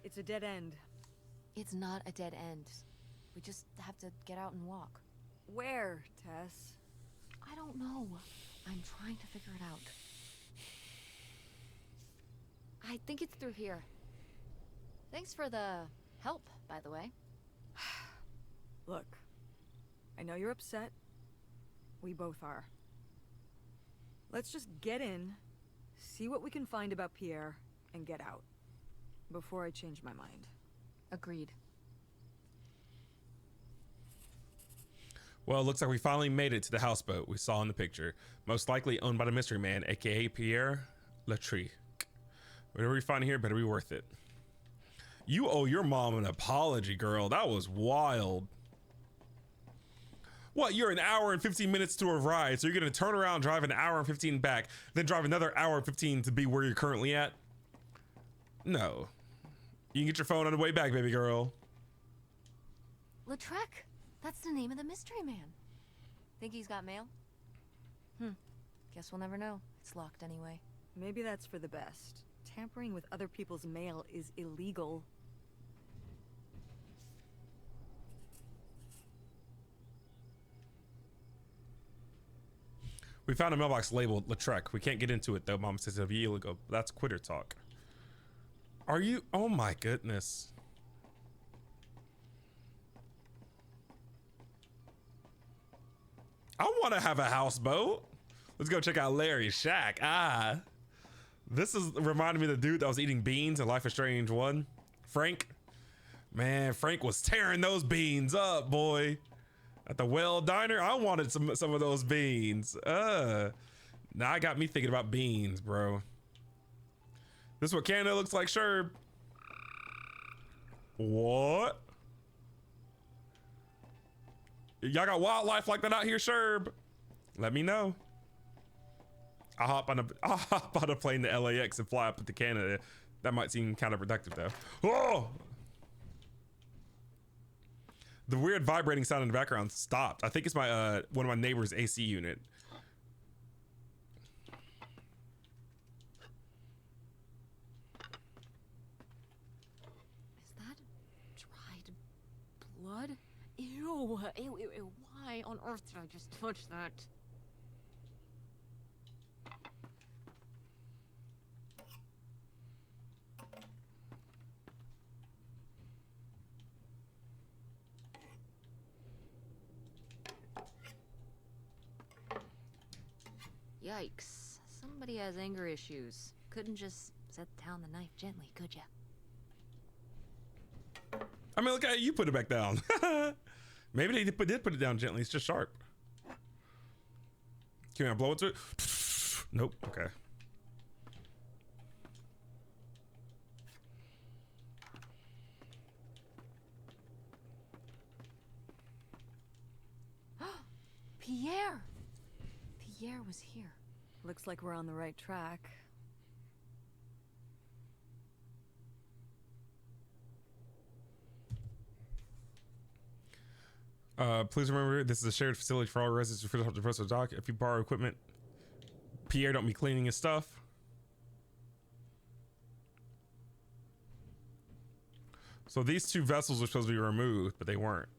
It's a dead end. It's not a dead end. We just have to get out and walk. Where, Tess? I don't know. I'm trying to figure it out. I think it's through here. Thanks for the help, by the way. Look, I know you're upset. We both are. Let's just get in, see what we can find about Pierre, and get out. Before I change my mind. Agreed. Well, it looks like we finally made it to the houseboat we saw in the picture. Most likely owned by the mystery man, aka Pierre Latry. Whatever we find here better be worth it. You owe your mom an apology, girl. That was wild. What, you're an hour and 15 minutes to a ride, so you're gonna turn around, drive an hour and 15 back, then drive another hour and 15 to be where you're currently at? No. You can get your phone on the way back, baby girl. Lautrec? That's the name of the mystery man. Think he's got mail? Guess we'll never know. It's locked anyway. Maybe that's for the best. Tampering with other people's mail is illegal. We found a mailbox labeled Lautrec. We can't get into it though. Mom says it'll be illegal. That's quitter talk. Are you? Oh my goodness. I want to have a houseboat. Let's go check out Larry's shack. This is reminding me of the dude that was eating beans in Life is Strange 1. Frank. Man, Frank was tearing those beans up, boy. At the Well Diner, I wanted some of those beans. Now I got me thinking about beans, bro. This is what Canada looks like, Sherb. What? Y'all got wildlife like that out here, Sherb? Let me know. I'll hop on a plane to LAX and fly up to Canada. That might seem counterproductive though. Oh! The weird vibrating sound in the background stopped. I think it's my one of my neighbor's AC unit. Is that dried blood? Ew, ew, ew, ew. Why on earth did I just touch that? Yikes. Somebody has anger issues. Couldn't just set down the knife gently, could ya? I mean, look at you put it back down. Maybe they did put it down gently. It's just sharp. Can I blow into it? Nope. Okay. Pierre! Pierre was here. Looks like we're on the right track. Please remember, this is a shared facility for all residents who feel the personal dock. If you borrow equipment, Pierre don't be cleaning his stuff. So these two vessels were supposed to be removed, but they weren't.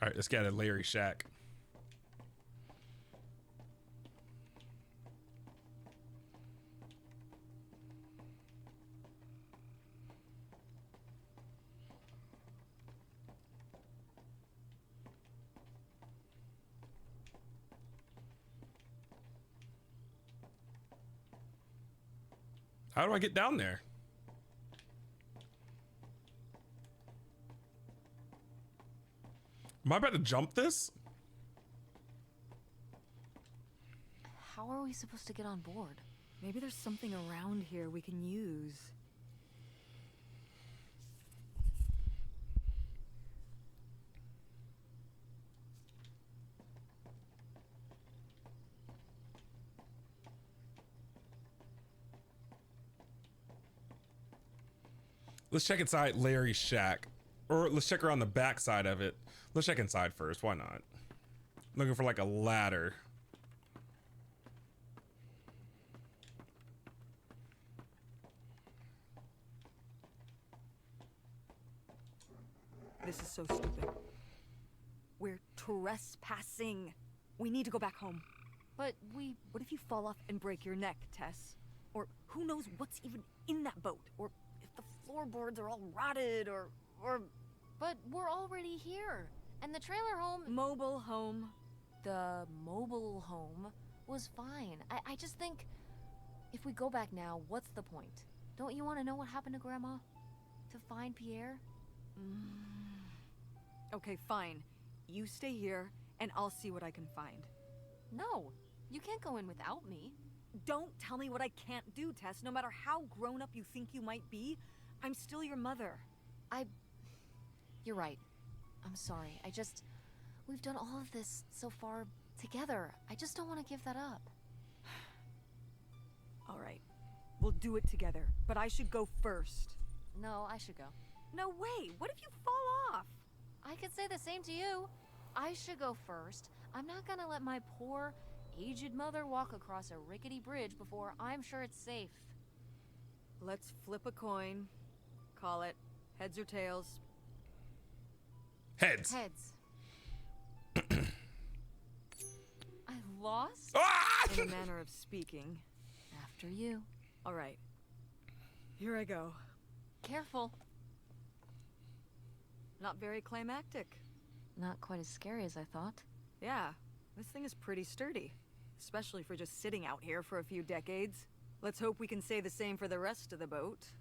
All right, let's get at Larry's shack. How do I get down there? Am I about to jump this? How are we supposed to get on board? Maybe there's something around here we can use. Let's check inside Larry's shack. Or let's check around the back side of it. Let's check inside first. Why not? Looking for like a ladder. This is so stupid. We're trespassing. We need to go back home. But What if you fall off and break your neck, Tess? Or who knows what's even in that boat? Or if the floorboards are all rotted, or... But we're already here. And the trailer home... Mobile home. The mobile home was fine. I just think... If we go back now, what's the point? Don't you want to know what happened to Grandma? To find Pierre? Okay, fine. You stay here, and I'll see what I can find. No, you can't go in without me. Don't tell me what I can't do, Tess. No matter how grown up you think you might be, I'm still your mother. You're right. I'm sorry. We've done all of this so far together. I just don't want to give that up. All right. We'll do it together, but I should go first. No, I should go. No way! What if you fall off? I could say the same to you. I should go first. I'm not gonna let my poor, aged mother walk across a rickety bridge before I'm sure it's safe. Let's flip a coin. Call it heads or tails. Heads. Heads. I lost? Ah! In a manner of speaking. After you. All right. Here I go. Careful. Not very climactic. Not quite as scary as I thought. Yeah, this thing is pretty sturdy. Especially for just sitting out here for a few decades. Let's hope we can say the same for the rest of the boat.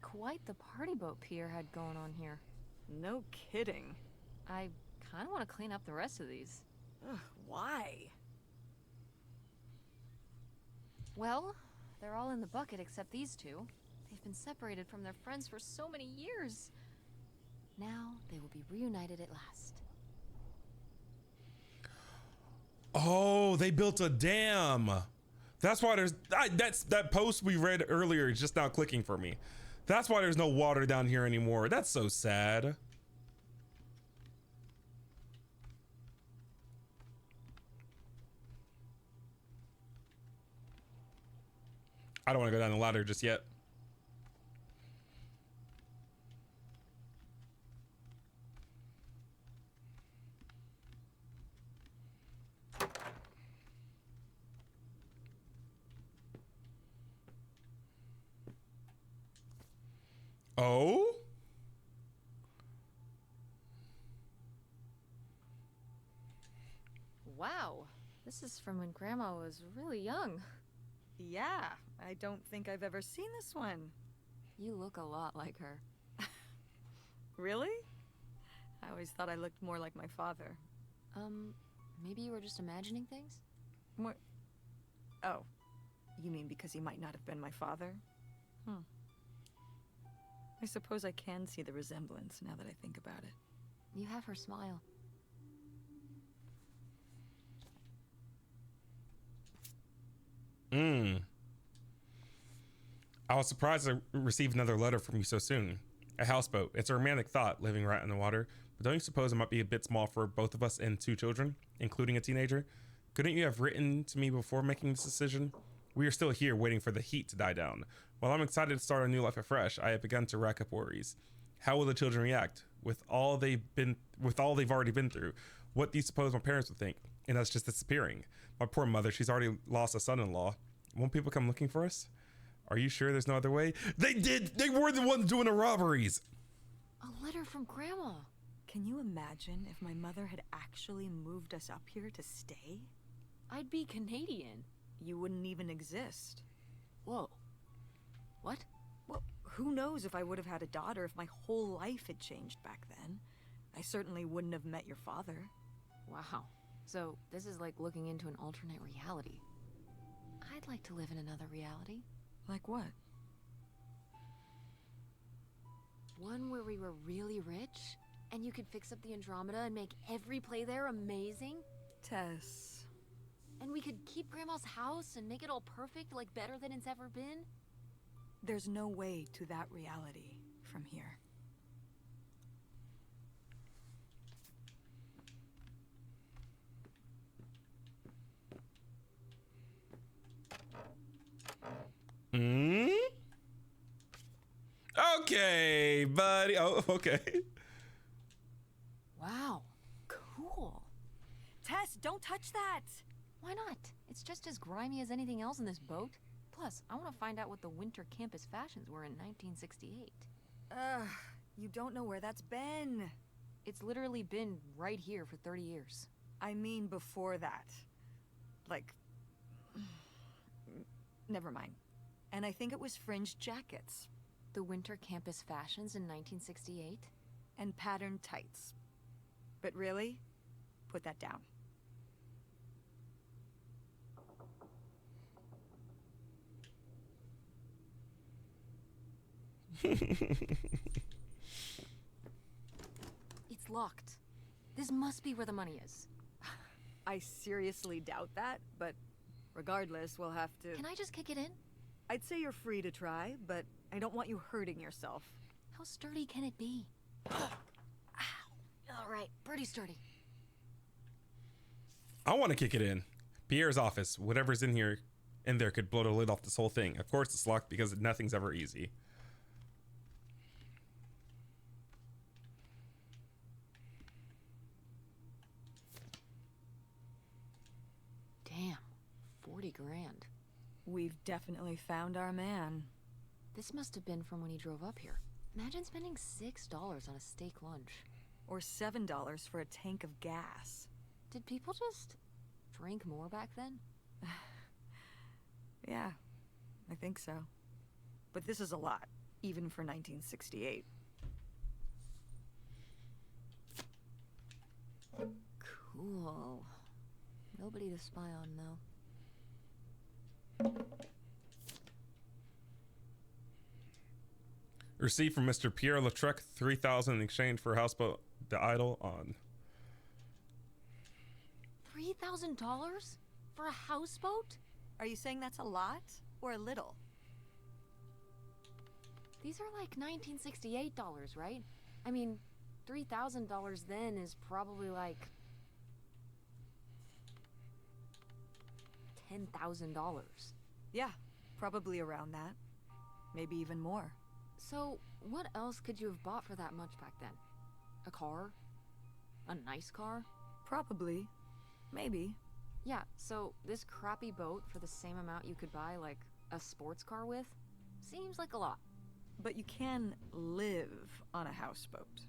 Quite the party boat Pierre had going on here. No kidding. I kind of want to clean up the rest of these. Ugh, why? Well, they're all in the bucket except these two. They've been separated from their friends for so many years. Now they will be reunited at last. Oh, they built a dam. That's why that post we read earlier is just now clicking for me. That's why there's no water down here anymore. That's so sad. I don't want to go down the ladder just yet. Oh? Wow, this is from when Grandma was really young. Yeah, I don't think I've ever seen this one. You look a lot like her. Really? I always thought I looked more like my father. Maybe you were just imagining things? More... Oh, you mean because he might not have been my father? I suppose I can see the resemblance now that I think about it. You have her smile. I was surprised I received another letter from you so soon. A houseboat. It's a romantic thought, living right in the water. But don't you suppose it might be a bit small for both of us and 2 children, including a teenager? Couldn't you have written to me before making this decision? We are still here waiting for the heat to die down. While I'm excited to start a new life afresh, I have begun to rack up worries. How will the children react with all they've already been through? What do you suppose my parents would think? And us just disappearing. My poor mother, she's already lost a son-in-law. Won't people come looking for us? Are you sure there's no other way? They did! They were the ones doing the robberies! A letter from Grandma. Can you imagine if my mother had actually moved us up here to stay? I'd be Canadian. You wouldn't even exist. Whoa. What? Well, who knows if I would have had a daughter if my whole life had changed back then. I certainly wouldn't have met your father. Wow. So, this is like looking into an alternate reality. I'd like to live in another reality. Like what? One where we were really rich, and you could fix up the Andromeda and make every play there amazing. Tess. And we could keep Grandma's house and make it all perfect, like better than it's ever been. There's no way to that reality from here. Hmm? Okay, buddy. Oh, okay. Wow, cool. Tess, don't touch that! Why not? It's just as grimy as anything else in this boat. Plus, I want to find out what the winter campus fashions were in 1968. Ugh, you don't know where that's been. It's literally been right here for 30 years. I mean before that. Like... Never mind. And I think it was fringed jackets. The winter campus fashions in 1968? And patterned tights. But really, put that down. It's locked. This must be where the money is. I seriously doubt that, but regardless, we'll have to... Can I just kick it in? I'd say you're free to try, but I don't want you hurting yourself. How sturdy can it be? Ow. All right, pretty sturdy. I want to kick it in. Pierre's office. Whatever's in there could blow the lid off this whole thing. Of course it's locked because nothing's ever easy. Damn, 40 grand. We've definitely found our man. This must have been from when he drove up here. Imagine spending $6 on a steak lunch. Or $7 for a tank of gas. Did people just drink more back then? Yeah, I think so. But this is a lot, even for 1968. Cool. Nobody to spy on, though. Receipt from Mr. Pierre Lautrec, 3,000 in exchange for a houseboat, the Idol on. $3,000 for a houseboat? Are you saying that's a lot or a little? These are like 1968 dollars, right? I mean, $3,000 then is probably like $10,000. Yeah, probably around that. Maybe even more. So, what else could you have bought for that much back then? A car? A nice car? Probably. Maybe. Yeah, so this crappy boat for the same amount you could buy, like, a sports car with? Seems like a lot. But you can live on a houseboat.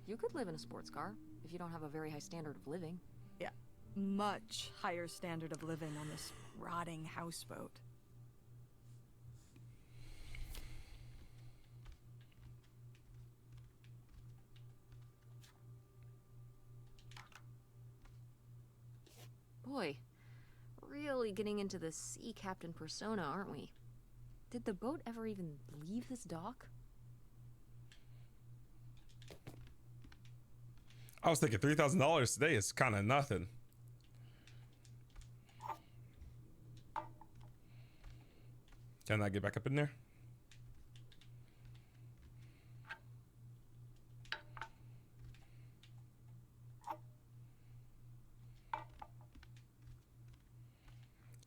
You could live in a sports car, if you don't have a very high standard of living. Yeah, much higher standard of living on this rotting houseboat. Boy, really getting into the sea captain persona, aren't we? Did the boat ever even leave this dock? I was thinking $3,000 today is kind of nothing. Can I get back up in there?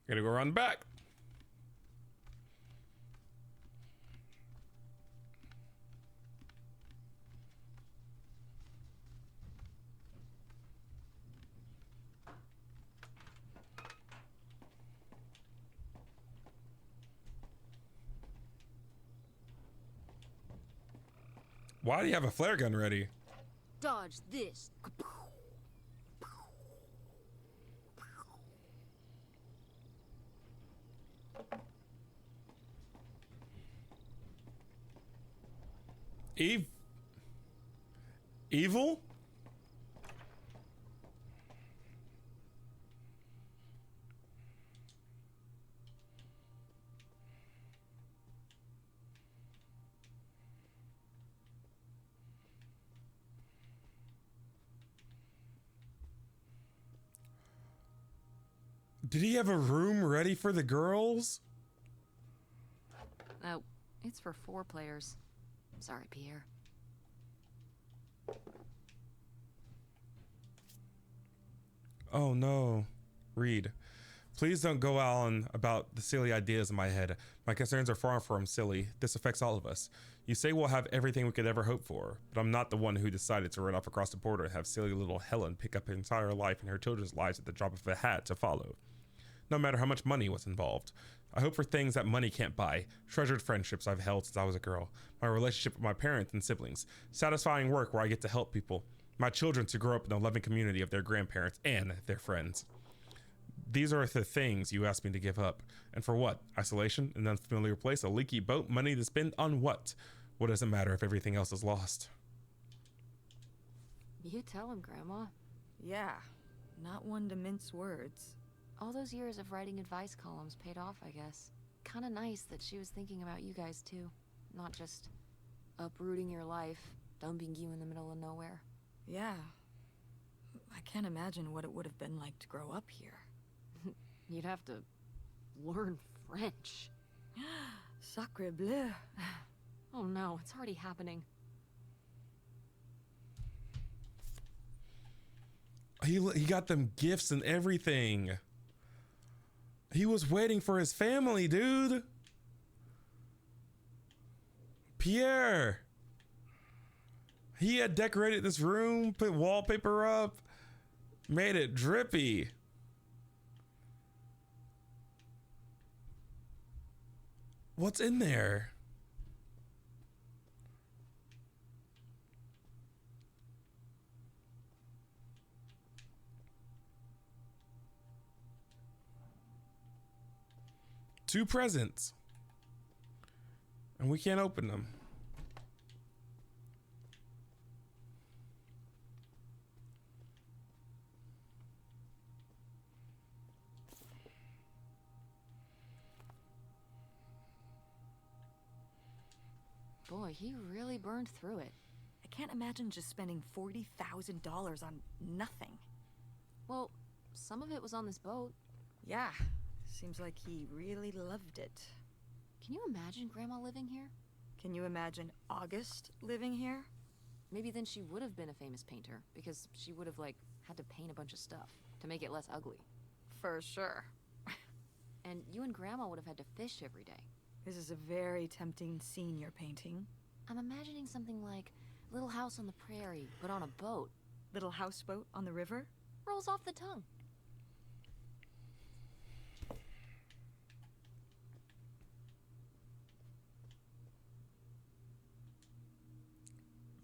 Gotta go run back. Why do you have a flare gun ready? Dodge this. Evil? Did he have a room ready for the girls? Oh, it's for 4 players. Sorry, Pierre. Oh no. Read. Please don't go on about the silly ideas in my head. My concerns are far from silly. This affects all of us. You say we'll have everything we could ever hope for, but I'm not the one who decided to run off across the border and have silly little Helen pick up her entire life and her children's lives at the drop of a hat to follow. No matter how much money was involved. I hope for things that money can't buy. Treasured friendships I've held since I was a girl. My relationship with my parents and siblings. Satisfying work where I get to help people. My children to grow up in a loving community of their grandparents and their friends. These are the things you asked me to give up. And for what? Isolation? An unfamiliar place? A leaky boat? Money to spend on what? What does it matter if everything else is lost? You tell him, Grandma. Yeah, not one to mince words. All those years of writing advice columns paid off, I guess. Kinda nice that she was thinking about you guys, too. Not just uprooting your life, dumping you in the middle of nowhere. Yeah. I can't imagine what it would have been like to grow up here. You'd have to learn French. Sacre bleu. Oh no, it's already happening. He got them gifts and everything. He was waiting for his family, dude. Pierre. He had decorated this room, put wallpaper up, made it drippy. What's in there? Two presents. And we can't open them. Boy, he really burned through it. I can't imagine just spending $40,000 on nothing. Well, some of it was on this boat. Yeah, seems like he really loved it. Can you imagine Grandma living here? Can you imagine August living here? Maybe then she would have been a famous painter, because she would have, like, had to paint a bunch of stuff to make it less ugly. For sure. And you and Grandma would have had to fish every day. This is a very tempting scene you're painting. I'm imagining something like Little House on the Prairie, but on a boat. Little houseboat on the river? Rolls off the tongue.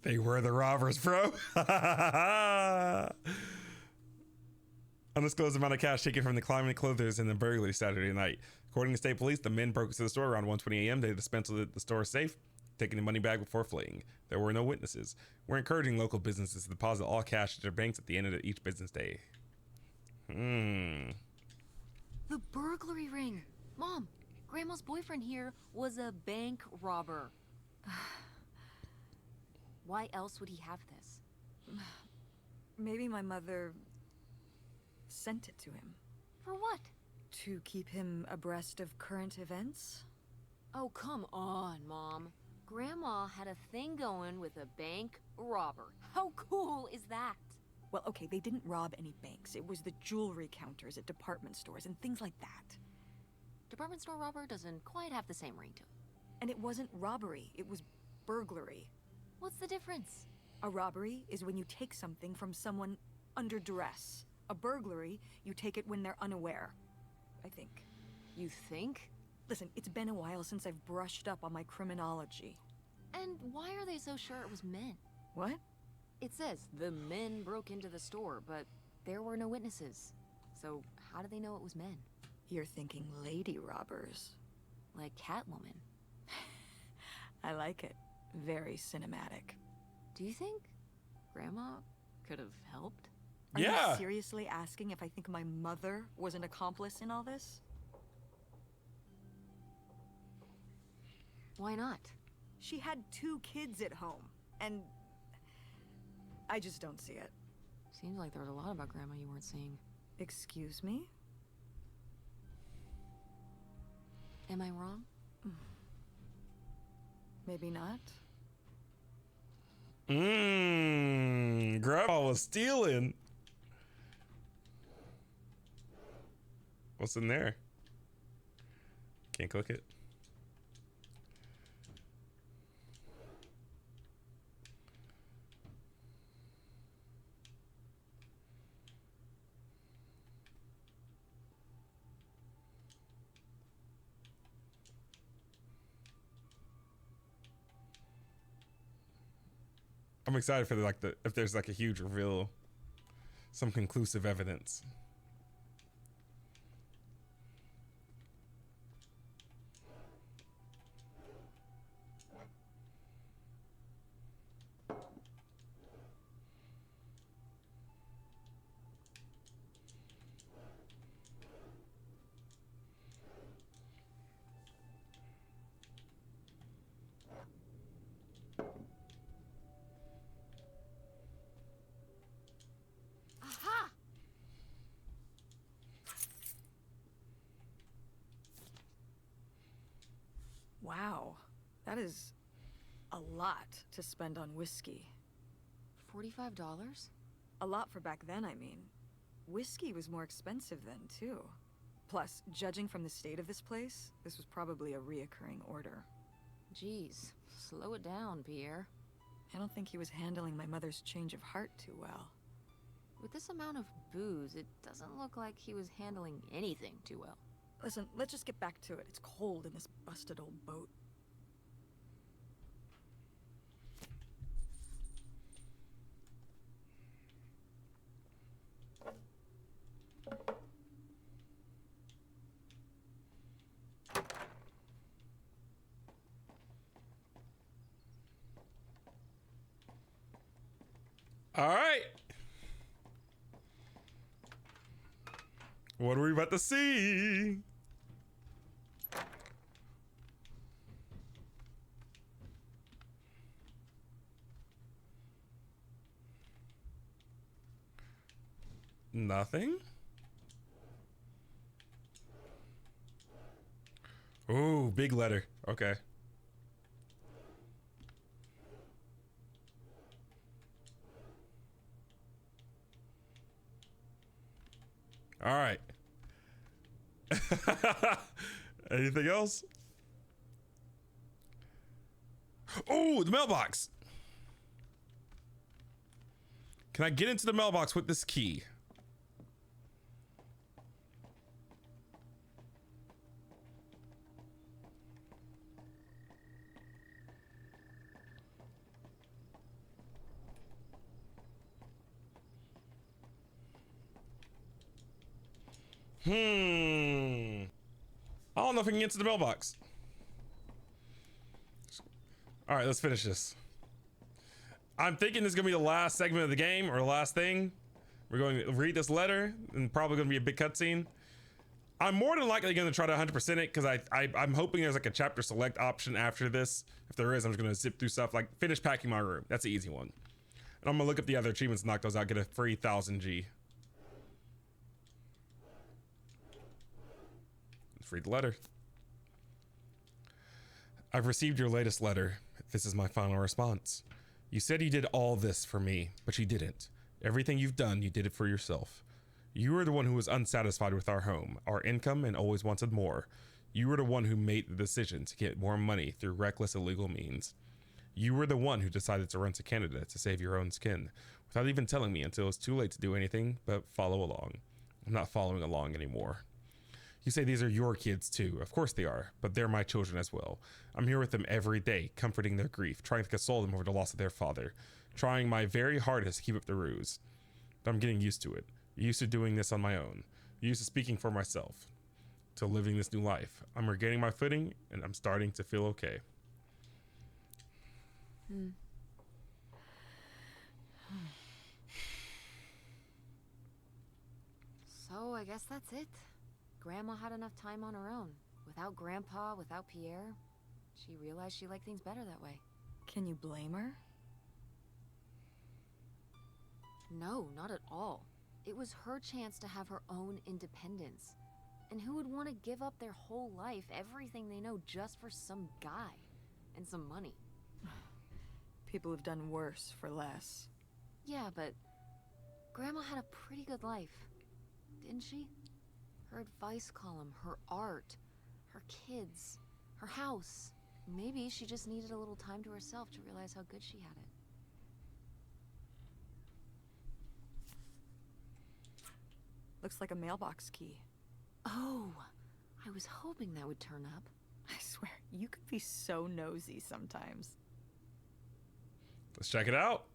They were the robbers, bro. Undisclosed amount of cash taken from the climbing clothers in the burglary Saturday night. According to state police, the men broke into the store around 1:20 a.m. They dispensed the store safe, taking the money bag before fleeing. There were no witnesses. We're encouraging local businesses to deposit all cash at their banks at the end of each business day. The burglary ring. Mom, Grandma's boyfriend here was a bank robber. Why else would he have this? Maybe my mother sent it to him. For what? To keep him abreast of current events? Oh, come on, Mom. Grandma had a thing going with a bank robber. How cool is that? Well, okay, they didn't rob any banks. It was the jewelry counters at department stores and things like that. Department store robber doesn't quite have the same ring to it. And it wasn't robbery, it was burglary. What's the difference? A robbery is when you take something from someone under duress. A burglary, you take it when they're unaware, I think. You think? Listen, it's been a while since I've brushed up on my criminology. And why are they so sure it was men? What? It says the men broke into the store, but there were no witnesses. So how do they know it was men? You're thinking lady robbers. Like Catwoman. I like it. Very cinematic. Do you think Grandma could have helped? Are Yeah. you seriously asking if I think my mother was an accomplice in all this? Why not? She had 2 kids at home, and I just don't see it. Seems like there was a lot about Grandma you weren't seeing. Excuse me? Am I wrong? Maybe not. Grandma was stealing. What's in there? Can't click it. I'm excited for if there's like a huge reveal, some conclusive evidence. Aha! Wow, that is a lot to spend on whiskey. $45? A lot for back then, I mean. Whiskey was more expensive then, too. Plus, judging from the state of this place, this was probably a reoccurring order. Jeez, slow it down, Pierre. I don't think he was handling my mother's change of heart too well. With this amount of booze, it doesn't look like he was handling anything too well. Listen, let's just get back to it. It's cold in this busted old boat. All right. What are we about to see? Nothing? Ooh, big letter. Okay. All right. Anything else? Oh, the mailbox. Can I get into the mailbox with this key? I don't know if we can get to the mailbox. All right, let's finish this. I'm thinking this is gonna be the last segment of the game, or the last thing. We're going to read this letter, and probably gonna be a big cutscene. I'm more than likely gonna try to 100% it, because I'm hoping there's like a chapter select option after this. If there is, I'm just gonna zip through stuff, like finish packing my room. That's the easy one. And I'm gonna look up the other achievements, knock those out, get a free 1000 G. Let's read the letter. I've received your latest letter. This is my final response. You said you did all this for me, but you didn't. Everything you've done, you did it for yourself. You were the one who was unsatisfied with our home, our income, and always wanted more. You were the one who made the decision to get more money through reckless illegal means. You were the one who decided to run to Canada to save your own skin, without even telling me until it was too late to do anything but follow along. I'm not following along anymore. You say these are your kids too. Of course they are, but they're my children as well. I'm here with them every day, comforting their grief, trying to console them over the loss of their father, trying my very hardest to keep up the ruse. But I'm getting used to it. Used to doing this on my own. Used to speaking for myself. To living this new life. I'm regaining my footing, and I'm starting to feel okay. So I guess that's it. Grandma had enough time on her own. Without Grandpa, without Pierre. She realized she liked things better that way. Can you blame her? No, not at all. It was her chance to have her own independence. And who would want to give up their whole life, everything they know, just for some guy and some money? People have done worse for less. Yeah, but Grandma had a pretty good life, didn't she? Her advice column, her art, her kids, her house. Maybe she just needed a little time to herself to realize how good she had it. Looks like a mailbox key. Oh, I was hoping that would turn up. I swear, you could be so nosy sometimes. Let's check it out.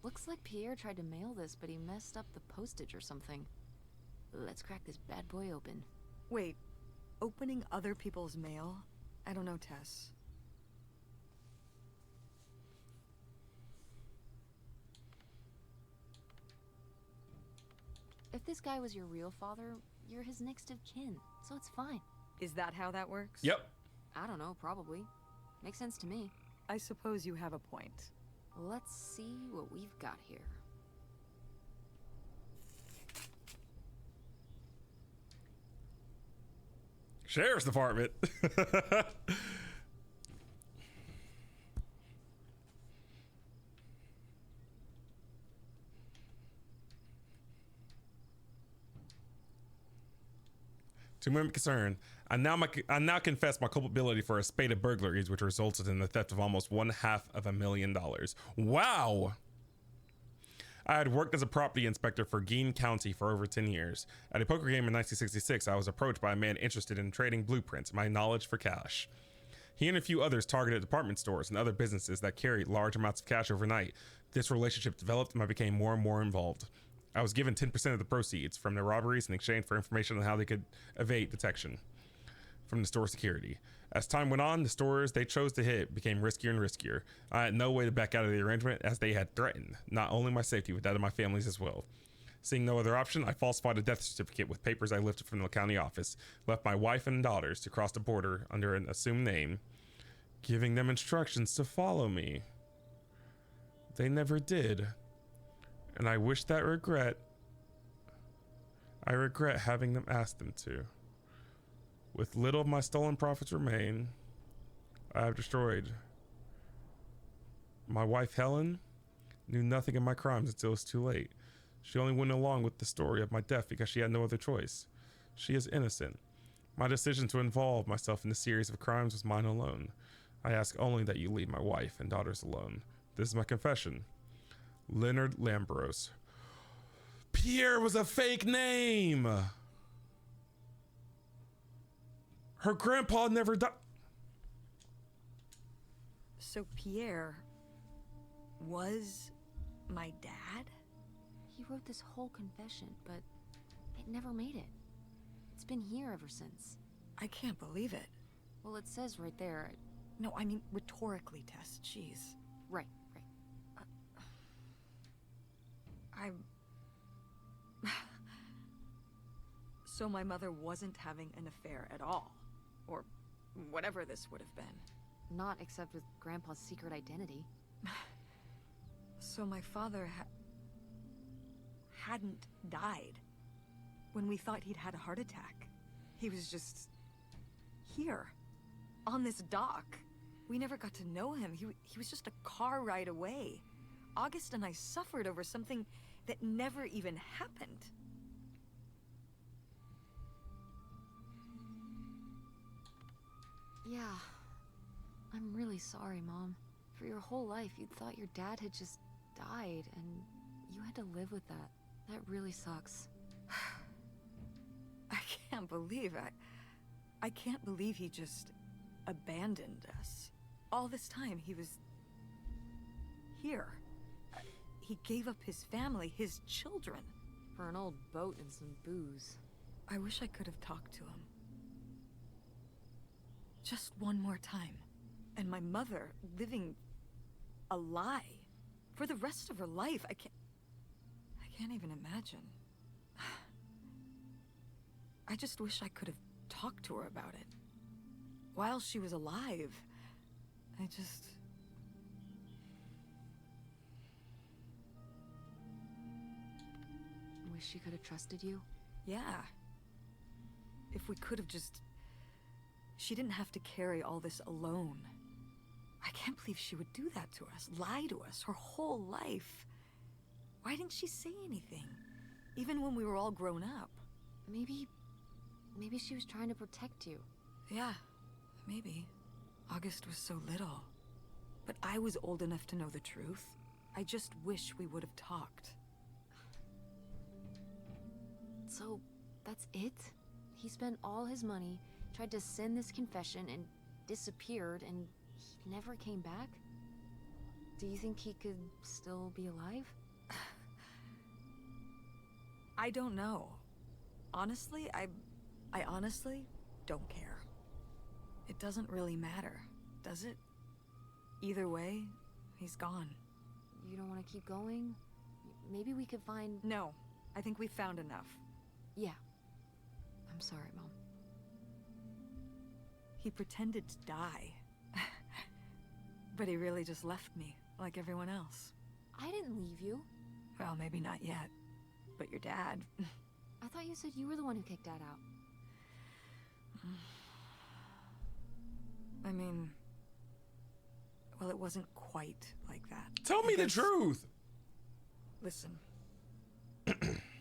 Looks like Pierre tried to mail this, but he messed up the postage or something. Let's crack this bad boy open. Wait, opening other people's mail? I don't know, Tess. If this guy was your real father, you're his next of kin, so it's fine. Is that how that works? Yep. I don't know, probably. Makes sense to me. I suppose you have a point. Let's see what we've got here. Sheriff's Department. To my concern, I now confess my culpability for a spate of burglaries, which resulted in the theft of almost $500,000. Wow! I had worked as a property inspector for Gein County for over 10 years. At a poker game in 1966, I was approached by a man interested in trading blueprints, my knowledge for cash. He and a few others targeted department stores and other businesses that carried large amounts of cash overnight. This relationship developed and I became more and more involved. I was given 10% of the proceeds from the robberies in exchange for information on how they could evade detection from the store security. As time went on, the stores they chose to hit became riskier and riskier. I had no way to back out of the arrangement as they had threatened not only my safety but that of my family's as well. Seeing no other option, I falsified a death certificate with papers I lifted from the county office, left my wife and daughters to cross the border under an assumed name, giving them instructions to follow me. They never did. And I wish that regret. I regret having them ask them to. With little of my stolen profits remain, I have destroyed. My wife Helen knew nothing of my crimes until it was too late. She only went along with the story of my death because she had no other choice. She is innocent. My decision to involve myself in the series of crimes was mine alone. I ask only that you leave my wife and daughters alone. This is my confession. Leonard Lambros. Pierre was a fake name. Her grandpa never died. So Pierre was my dad? He wrote this whole confession, but it never made it. It's been here ever since. I can't believe it. Well, it says right there. No, I mean rhetorically, Tess. Jeez. Right. So my mother wasn't having an affair at all. Or whatever this would have been. Not except with Grandpa's secret identity. So my father hadn't died when we thought he'd had a heart attack. He was just here, on this dock. We never got to know him. He was just a car ride away. August and I suffered over something that never even happened. Yeah. I'm really sorry, Mom. For your whole life, you thought your dad had just died, and you had to live with that. That really sucks. I can't believe I can't believe he just abandoned us. All this time, he was here. He gave up his family, his children. For an old boat and some booze. I wish I could have talked to him. Just one more time. And my mother living a lie for the rest of her life. I can't even imagine. I just wish I could have talked to her about it. While she was alive. wish she could have trusted you? Yeah. If we could have just... She didn't have to carry all this alone. I can't believe she would do that to us, lie to us her whole life. Why didn't she say anything? Even when we were all grown up. Maybe she was trying to protect you. Yeah, maybe. August was so little. But I was old enough to know the truth. I just wish we would have talked. So, that's it? He spent all his money, tried to send this confession, and disappeared, and he never came back? Do you think he could still be alive? I don't know. Honestly, I honestly don't care. It doesn't really matter, does it? Either way, he's gone. You don't want to keep going? Maybe we could find... No, I think we've found enough. Yeah. I'm sorry, Mom. He pretended to die. But he really just left me, like everyone else. I didn't leave you. Well, maybe not yet. But your dad... I thought you said you were the one who kicked Dad out. I mean... Well, it wasn't quite like that. Tell me the truth. Listen.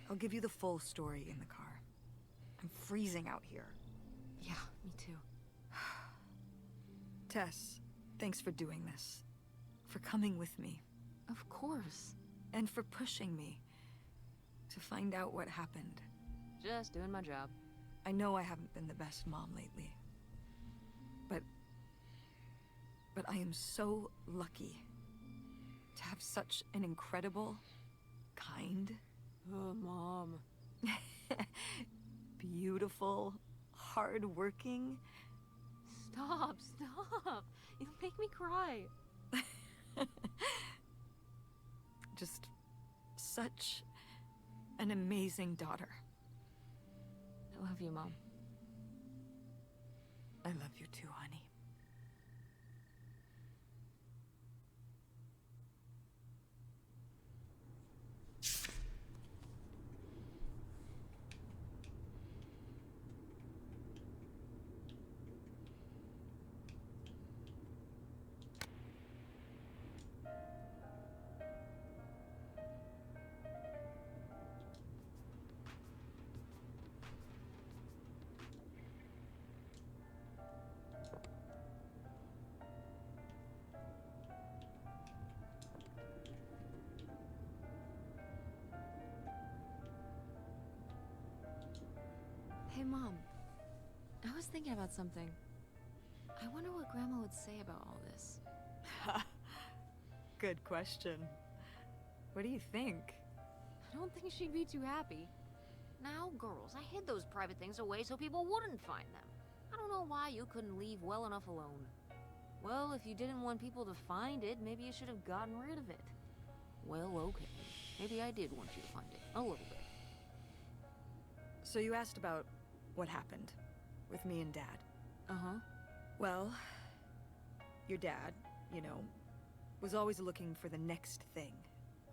I'll give you the full story in the car. I'm freezing out here. Yeah, me too. Tess, thanks for doing this. For coming with me. Of course. And for pushing me to find out what happened. Just doing my job. I know I haven't been the best mom lately. But I am so lucky to have such an incredible, kind, Oh, Mom. beautiful, hard-working... Stop. You'll make me cry. just such an amazing daughter. I love you, Mom. I love you too, honey. Hey, Mom. I was thinking about something. I wonder what Grandma would say about all this. Good question. What do you think? I don't think she'd be too happy. Now, girls, I hid those private things away so people wouldn't find them. I don't know why you couldn't leave well enough alone. Well, if you didn't want people to find it, maybe you should have gotten rid of it. Well, okay. Maybe I did want you to find it. A little bit. So you asked about what happened with me and Dad. Uh-huh. Well, your dad, you know, was always looking for the next thing.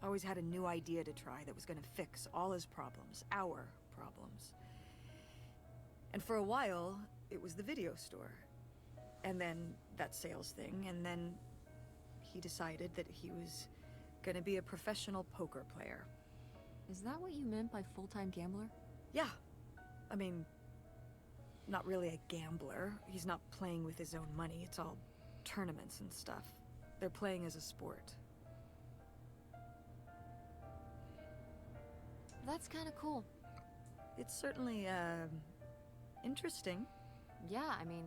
Always had a new idea to try that was going to fix all his problems, our problems. And for a while, it was the video store. And then that sales thing, and then he decided that he was going to be a professional poker player. Is that what you meant by full-time gambler? Yeah. I mean, not really a gambler. He's not playing with his own money. It's all tournaments and stuff. They're playing as a sport. That's kind of cool. It's certainly, interesting. Yeah, I mean,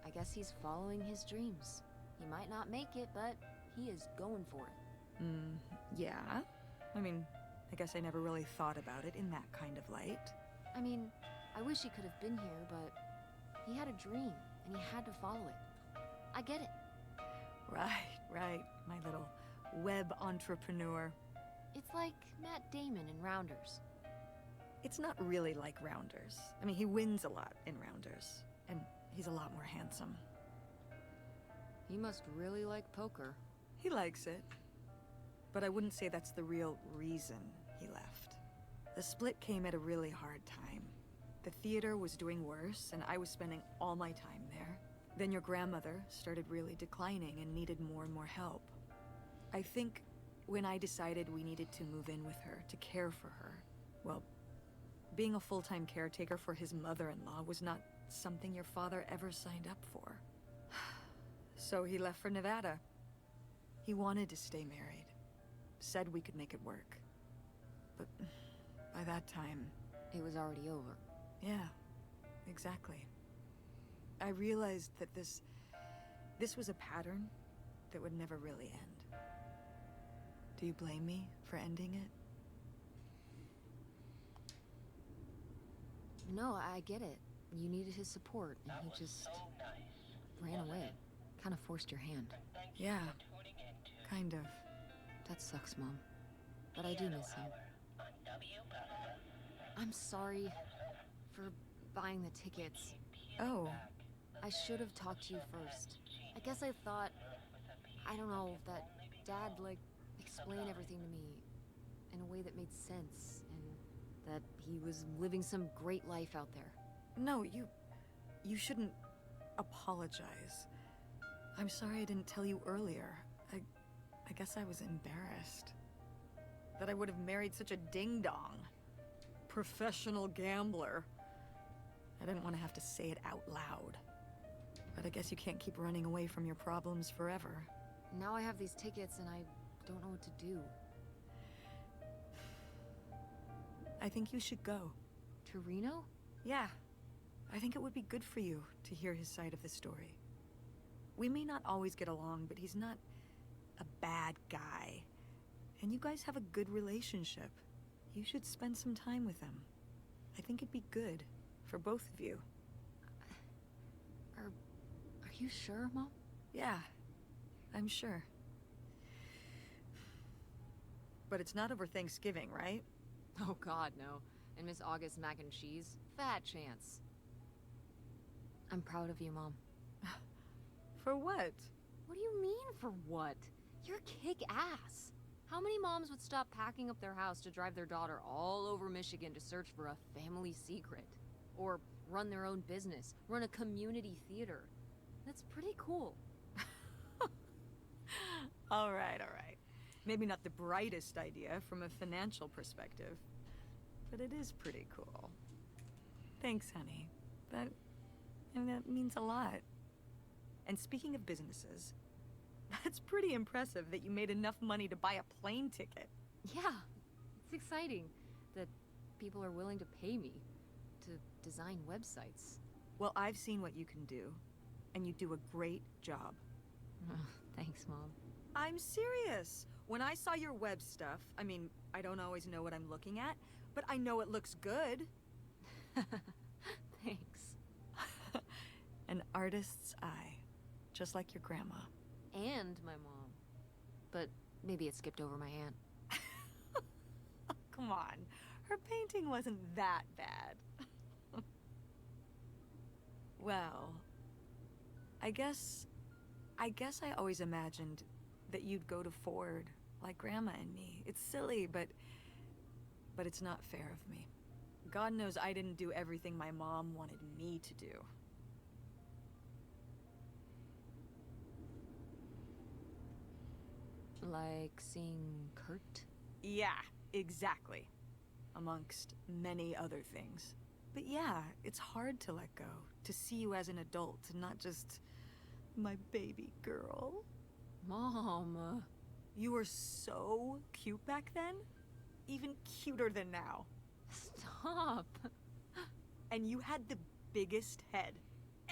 I guess he's following his dreams. He might not make it, but he is going for it. Yeah. I mean, I guess I never really thought about it in that kind of light. I mean, I wish he could have been here, but he had a dream, and he had to follow it. I get it. Right, my little web entrepreneur. It's like Matt Damon in Rounders. It's not really like Rounders. I mean, he wins a lot in Rounders, and he's a lot more handsome. He must really like poker. He likes it, but I wouldn't say that's the real reason he left. The split came at a really hard time. The theater was doing worse, and I was spending all my time there. Then your grandmother started really declining and needed more and more help. I think when I decided we needed to move in with her to care for her, well, being a full-time caretaker for his mother-in-law was not something your father ever signed up for. So he left for Nevada. He wanted to stay married. Said we could make it work. But by that time... It was already over. Yeah, exactly. I realized that this was a pattern that would never really end. Do you blame me for ending it? No, I get it. You needed his support, and he just ran away. Kind of forced your hand. Yeah, kind of. That sucks, Mom. But I do miss him. I'm sorry for buying the tickets. Oh, I should have talked to you first. I guess I thought, I don't know, that Dad, explain everything to me in a way that made sense, and that he was living some great life out there. no, you shouldn't apologize. I'm sorry I didn't tell you earlier. I guess I was embarrassed. That I would have married such a ding-dong. Professional gambler. I didn't want to have to say it out loud. But I guess you can't keep running away from your problems forever. Now I have these tickets and I don't know what to do. I think you should go. To Reno? Yeah. I think it would be good for you to hear his side of the story. We may not always get along, but he's not a bad guy. And you guys have a good relationship. You should spend some time with him. I think it'd be good for both of you. Are you sure, Mom? Yeah, I'm sure. But it's not over Thanksgiving, right? Oh God, no. And Miss August mac and cheese? Fat chance. I'm proud of you, Mom. For what? What do you mean, for what? You're kick-ass. How many moms would stop packing up their house to drive their daughter all over Michigan to search for a family secret? Or run their own business, run a community theater? That's pretty cool. All right. Maybe not the brightest idea from a financial perspective, but it is pretty cool. Thanks, honey. That means a lot. And speaking of businesses, that's pretty impressive that you made enough money to buy a plane ticket. Yeah, it's exciting that people are willing to pay me to design websites. Well, I've seen what you can do, and you do a great job. Thanks, Mom. I'm serious. When I saw your web stuff, I mean, I don't always know what I'm looking at, but I know it looks good. Thanks. An artist's eye, just like your grandma. And my mom. But maybe it skipped over my aunt. Come on, her painting wasn't that bad. Well, I guess I always imagined that you'd go to Ford like Grandma and me. It's silly, but it's not fair of me. God knows I didn't do everything my mom wanted me to do. Like seeing Kurt? Yeah, exactly. Amongst many other things. But yeah, it's hard to let go, to see you as an adult, and not just my baby girl. Mom. You were so cute back then, even cuter than now. Stop. And you had the biggest head.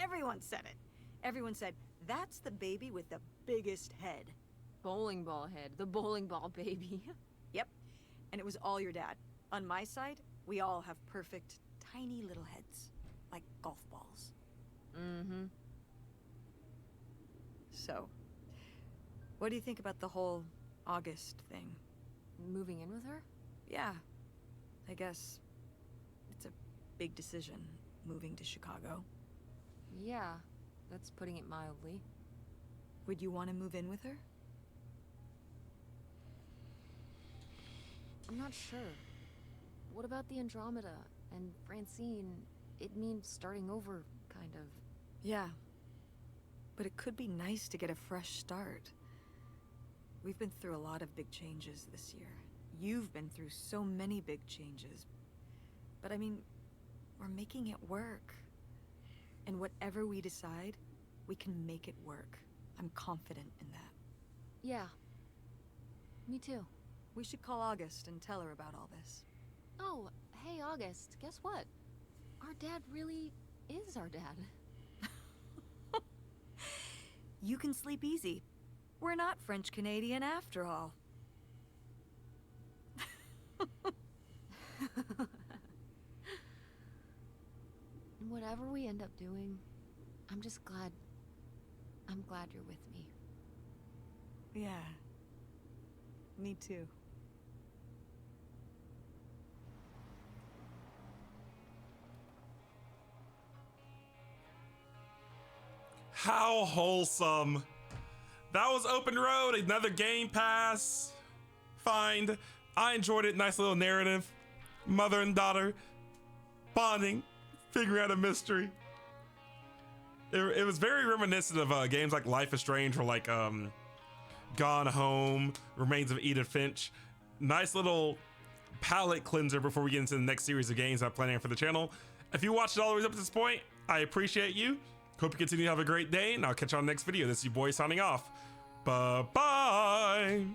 Everyone said it. Everyone said, that's the baby with the biggest head. Bowling ball head, the bowling ball baby. Yep, and it was all your dad. On my side, we all have perfect, tiny little heads, like golf balls. Mm-hmm. So, what do you think about the whole August thing? Moving in with her? Yeah, I guess it's a big decision, moving to Chicago. Yeah, that's putting it mildly. Would you want to move in with her? I'm not sure. What about the Andromeda and Francine? It means starting over, kind of. Yeah. But it could be nice to get a fresh start. We've been through a lot of big changes this year. You've been through so many big changes. But I mean, we're making it work. And whatever we decide, we can make it work. I'm confident in that. Yeah. Me too. We should call August and tell her about all this. Oh, hey August, guess what? Our dad really is our dad. You can sleep easy. We're not French Canadian after all. Whatever we end up doing, I'm glad you're with me. Yeah. Me too. How wholesome. That was Open Road, another Game Pass find. I enjoyed it. Nice little narrative. Mother and daughter bonding, figuring out a mystery. It was very reminiscent of games like Life is Strange or like Gone Home, Remains of Edith Finch. Nice little palate cleanser before we get into the next series of games I'm planning for the channel. If you watched it all the way up to this point, I appreciate you. Hope you continue to have a great day, and I'll catch you on the next video. This is your boy signing off. Bye-bye.